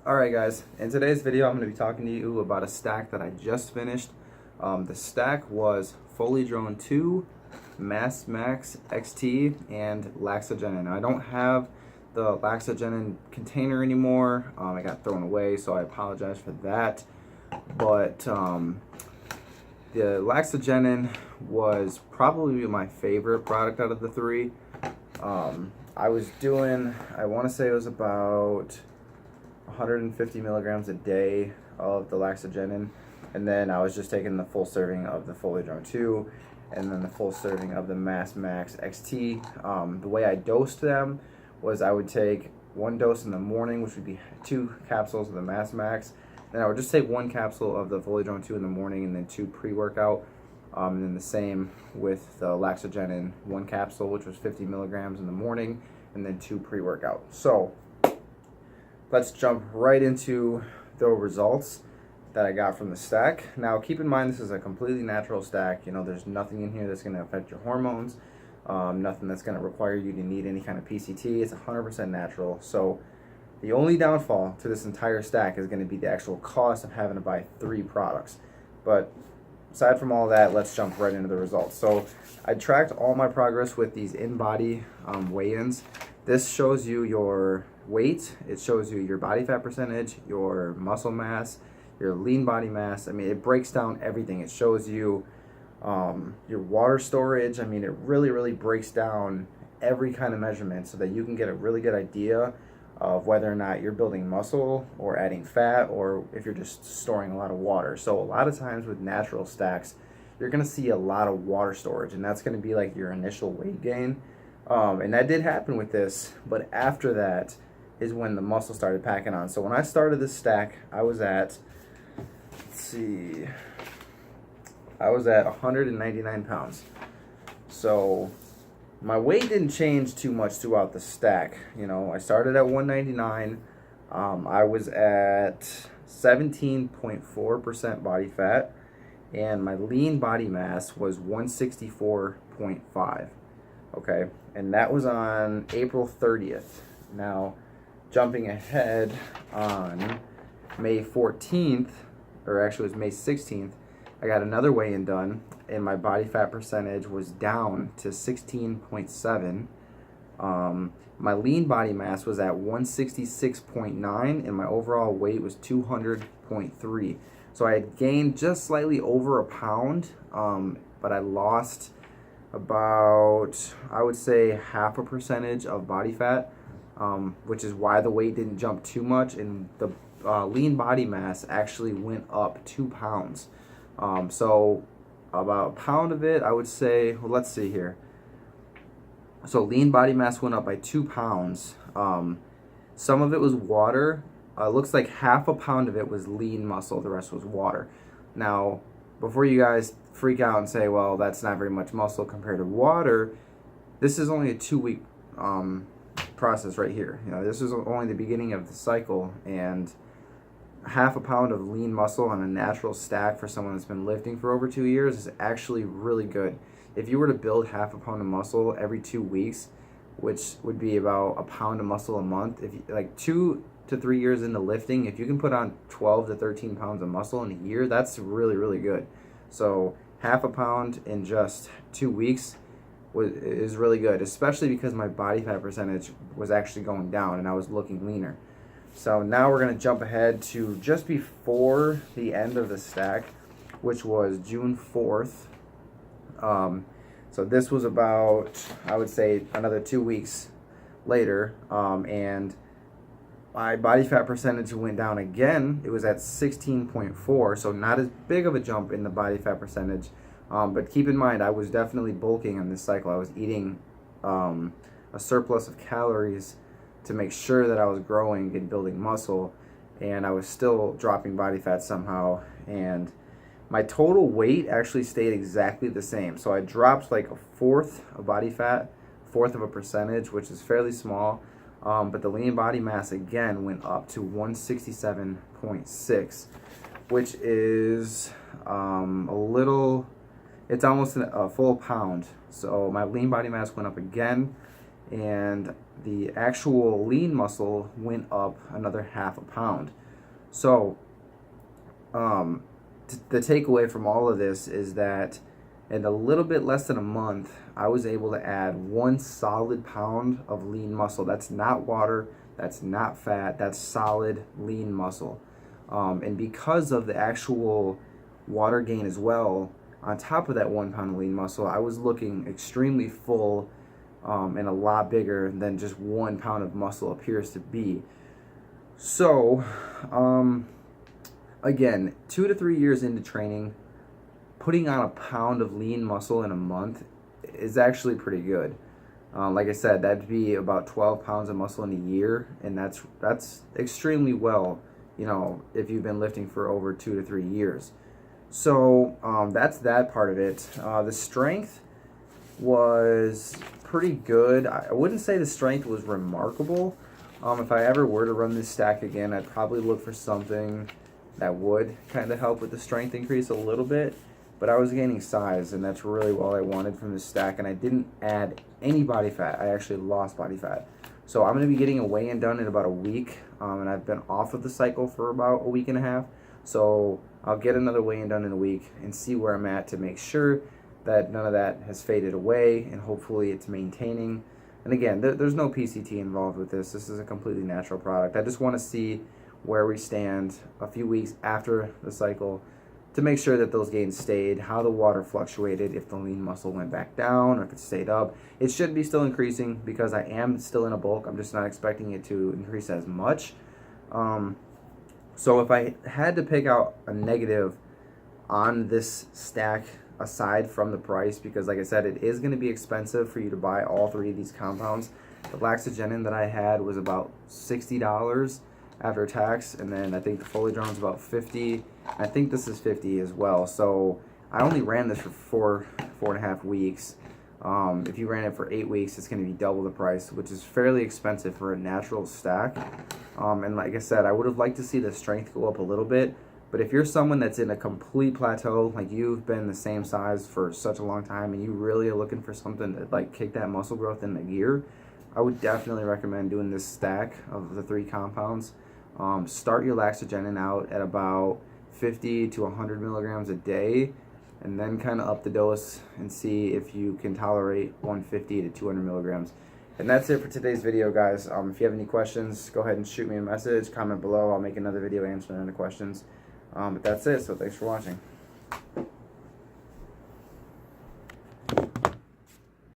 Alright guys, in today's video I'm going to be talking to you about a stack that I just finished. The stack was Follidrone 2, Massmax XT, and Laxogenin. Now, I don't have the Laxogenin container anymore. I got thrown away, so I apologize for that. But the Laxogenin was probably my favorite product out of the three. I was doing, I want to say it was about 150 milligrams a day of the Laxogenin, and then I was just taking the full serving of the Follidrone 2 and then the full serving of the Massmax XT. The way I dosed them was I would take one dose in the morning, which would be 2 capsules of the Massmax. Then I would just take 1 capsule of the Follidrone 2 in the morning and then 2 pre-workout. And then the same with the Laxogenin, 1 capsule, which was 50 milligrams in the morning, and then 2 pre-workout. So let's jump right into the results that I got from the stack. Now, keep in mind, this is a completely natural stack. You know, there's nothing in here that's going to affect your hormones, nothing that's going to require you to need any kind of PCT. It's 100% natural. So the only downfall to this entire stack is going to be the actual cost of having to buy 3 products. But aside from all that, let's jump right into the results. So I tracked all my progress with these in-body weigh-ins. This shows you your weight, it shows you your body fat percentage, your muscle mass, your lean body mass. I mean, it breaks down everything. It shows you your water storage. I mean, it really breaks down every kind of measurement so that you can get a really good idea of whether or not you're building muscle or adding fat, or if you're just storing a lot of water. So a lot of times with natural stacks, you're going to see a lot of water storage, and that's going to be like your initial weight gain. And that did happen with this, but after that is when the muscle started packing on. So when I started this stack, I was at, let's see, I was at 199 pounds. So my weight didn't change too much throughout the stack. You know, I started at 199. I was at 17.4% body fat, and my lean body mass was 164.5. Okay, and that was on April 30th. Now, jumping ahead on May 14th, or actually it was May 16th, I got another weigh-in done, and my body fat percentage was down to 16.7. My lean body mass was at 166.9, and my overall weight was 200.3. So I had gained just slightly over a pound, but I lost about, I would say, 0.5 percentage of body fat, which is why the weight didn't jump too much, and the lean body mass actually went up 2 pounds. So about a pound of it, I would say, well, let's see here. So lean body mass went up by 2 pounds. Some of it was water. Looks like 1/2 pound of it was lean muscle. The rest was water. Now, before you guys freak out and say, well, that's not very much muscle compared to water, this is only a 2-week process right here. You know, this is only the beginning of the cycle, and 1/2 pound of lean muscle on a natural stack for someone that's been lifting for over 2 years is actually really good. If you were to build 1/2 pound of muscle every 2 weeks, which would be about a pound of muscle a month, if you, like 2 to 3 years into lifting, if you can put on 12 to 13 pounds of muscle in a year, that's really good. So 1/2 pound in just 2 weeks is really good, especially because my body fat percentage was actually going down and I was looking leaner. So now we're going to jump ahead to just before the end of the stack, which was June 4th. So this was about, I would say, another 2 weeks later, and my body fat percentage went down again. It was at 16.4, so not as big of a jump in the body fat percentage. But keep in mind, I was definitely bulking on this cycle. I was eating a surplus of calories to make sure that I was growing and building muscle, and I was still dropping body fat somehow. And my total weight actually stayed exactly the same. So I dropped like 1/4 of body fat, 1/4 of a percentage, which is fairly small. But the lean body mass again went up to 167.6, which is it's almost a full pound. So my lean body mass went up again, and the actual lean muscle went up another half a pound. So the takeaway from all of this is that in a little bit less than a month, I was able to add 1 solid pound of lean muscle. That's not water, that's not fat, that's solid lean muscle. And because of the actual water gain as well, on top of that 1 pound of lean muscle, I was looking extremely full and a lot bigger than just 1 pound of muscle appears to be. So, again, 2 to 3 years into training, putting on a pound of lean muscle in a month is actually pretty good. Like I said, that'd be about 12 pounds of muscle in a year, and that's extremely well, you know, if you've been lifting for over 2 to 3 years. So that's that part of it. The strength was pretty good. I wouldn't say the strength was remarkable. If I ever were to run this stack again, I'd probably look for something that would kind of help with the strength increase a little bit. But I was gaining size, and that's really all I wanted from this stack, and I didn't add any body fat. I actually lost body fat. So I'm going to be getting a weigh-in done in about a week, and I've been off of the cycle for about a week and a half. So I'll get another weigh-in done in a week and see where I'm at to make sure that none of that has faded away, and hopefully it's maintaining. And again, there's no PCT involved with this. This is a completely natural product. I just want to see where we stand a few weeks after the cycle to make sure that those gains stayed, how the water fluctuated, if the lean muscle went back down or if it stayed up. It should be still increasing because I am still in a bulk. I'm just not expecting it to increase as much. So if I had to pick out a negative on this stack aside from the price, because like I said, it is going to be expensive for you to buy all 3 of these compounds. The Laxogenin that I had was about $60 after tax, and then I think the Follidrone is about $50. I think this is $50 as well. So I only ran this for 4.5 weeks. If you ran it for 8 weeks, it's going to be double the price, which is fairly expensive for a natural stack. And like I said, I would have liked to see the strength go up a little bit. But if you're someone that's in a complete plateau, like you've been the same size for such a long time, and you really are looking for something to like kick that muscle growth in the gear, I would definitely recommend doing this stack of the 3 compounds. Start your Laxogenin out at about 50 to 100 milligrams a day, and then kind of up the dose and see if you can tolerate 150 to 200 milligrams. And that's it for today's video, guys. If you have any questions, go ahead and shoot me a message, comment below. I'll make another video answering any questions. But that's it, so thanks for watching.